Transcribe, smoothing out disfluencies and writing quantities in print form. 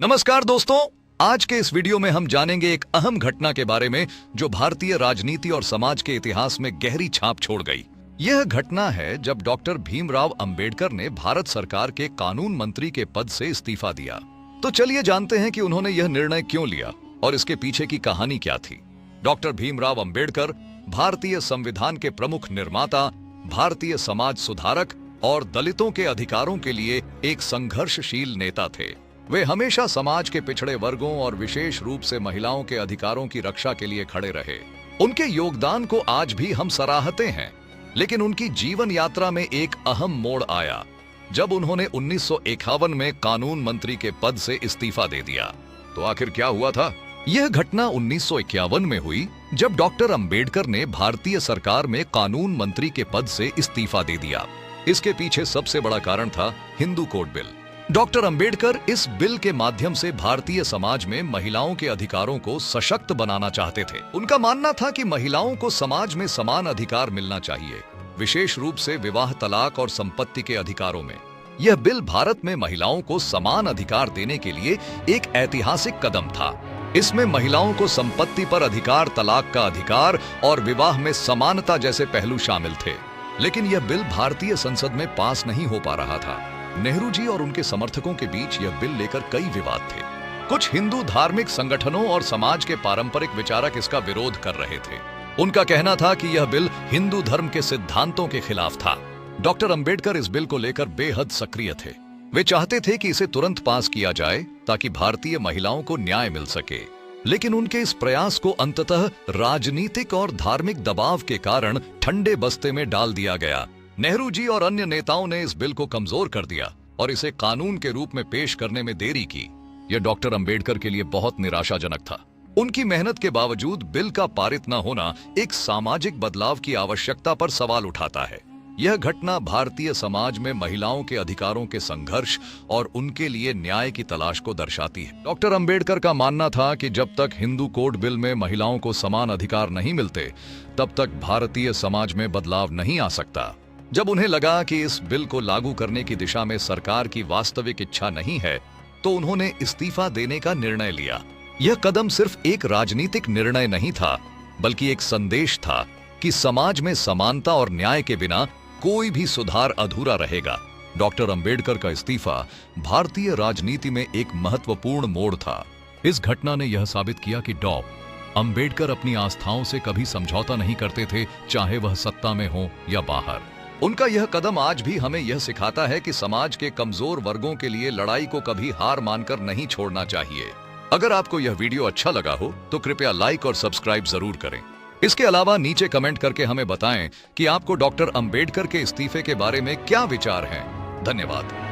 नमस्कार दोस्तों, आज के इस वीडियो में हम जानेंगे एक अहम घटना के बारे में जो भारतीय राजनीति और समाज के इतिहास में गहरी छाप छोड़ गई। यह घटना है जब डॉक्टर भीमराव अंबेडकर ने भारत सरकार के कानून मंत्री के पद से इस्तीफा दिया। तो चलिए जानते हैं कि उन्होंने यह निर्णय क्यों लिया और इसके पीछे की कहानी क्या थी। डॉक्टर भीमराव अंबेडकर भारतीय संविधान के प्रमुख निर्माता, भारतीय समाज सुधारक और दलितों के अधिकारों के लिए एक संघर्षशील नेता थे। वे हमेशा समाज के पिछड़े वर्गों और विशेष रूप से महिलाओं के अधिकारों की रक्षा के लिए खड़े रहे। उनके योगदान को आज भी हम सराहते हैं, लेकिन उनकी जीवन यात्रा में एक अहम मोड़ आया जब उन्होंने 1951 में कानून मंत्री के पद से इस्तीफा दे दिया। तो आखिर क्या हुआ था? यह घटना 1951 में हुई जब डॉक्टर अंबेडकर ने भारतीय सरकार में कानून मंत्री के पद से इस्तीफा दे दिया। इसके पीछे सबसे बड़ा कारण था Hindu code bill. Doctor Ambedkar इस बिल के माध्यम से भारतीय समाज में महिलाओं के अधिकारों को सशक्त बनाना चाहते थे। उनका मानना था कि महिलाओं को समाज में समान अधिकार मिलना चाहिए, विशेष रूप से विवाह, तलाक और संपत्ति के अधिकारों में। यह बिल भारत में महिलाओं को समान अधिकार देने के लिए एक ऐतिहासिक कदम था। इसमें महिलाओं को संपत्ति पर अधिकार, तलाक का अधिकार और विवाह में समानता जैसे पहलू शामिल थे। लेकिन यह बिल भारतीय संसद में पास नहीं हो पा रहा था। नेहरू जी और उनके समर्थकों के बीच यह बिल लेकर कई विवाद थे। कुछ हिंदू धार्मिक संगठनों और समाज के पारंपरिक विचारक इसका विरोध कर रहे थे। उनका कहना था कि यह बिल हिंदू धर्म के सिद्धांतों के खिलाफ था। डॉक्टर अंबेडकर इस बिल को लेकर बेहद सक्रिय थे। वे चाहते थे कि इसे तुरंत पास किया जाए ताकि भारतीय महिलाओं को न्याय मिल सके। लेकिन उनके इस प्रयास को अंततः राजनीतिक और धार्मिक दबाव के कारण ठंडे बस्ते में डाल दिया गया। नेहरू जी और अन्य नेताओं ने इस बिल को कमजोर कर दिया और इसे कानून के रूप में पेश करने में देरी की। यह डॉक्टर अंबेडकर के लिए बहुत निराशाजनक था। उनकी मेहनत के बावजूद बिल का पारित न होना एक सामाजिक बदलाव की आवश्यकता पर सवाल उठाता है। यह घटना भारतीय समाज में महिलाओं के अधिकारों के संघर्ष और उनके लिए न्याय की तलाश को दर्शाती है। डॉक्टर अंबेडकर का मानना था कि जब तक हिंदू कोड बिल में महिलाओं को समान अधिकार नहीं मिलते, तब तक भारतीय समाज में बदलाव नहीं आ सकता। जब उन्हें लगा कि इस बिल को लागू करने की दिशा में सरकार की वास्तविक इच्छा नहीं है, तो उन्होंने इस्तीफा देने का निर्णय लिया। यह कदम सिर्फ एक राजनीतिक निर्णय नहीं था, बल्कि एक संदेश था कि समाज में समानता और न्याय के बिना कोई भी सुधार अधूरा रहेगा। डॉक्टर अंबेडकर का इस्तीफा भारतीय राजनीति में एक महत्वपूर्ण मोड़ था। इस घटना ने यह साबित किया कि अंबेडकर अपनी आस्थाओं से कभी समझौता नहीं करते थे, चाहे वह सत्ता में हो या बाहर। उनका यह कदम आज भी हमें यह सिखाता है कि समाज के कमजोर वर्गों के लिए लड़ाई को कभी हार मानकर नहीं छोड़ना चाहिए। अगर आपको यह वीडियो अच्छा लगा हो तो कृपया लाइक और सब्सक्राइब जरूर करें। इसके अलावा नीचे कमेंट करके हमें बताएं कि आपको डॉक्टर अंबेडकर के इस्तीफे के बारे में क्या विचार हैं। धन्यवाद।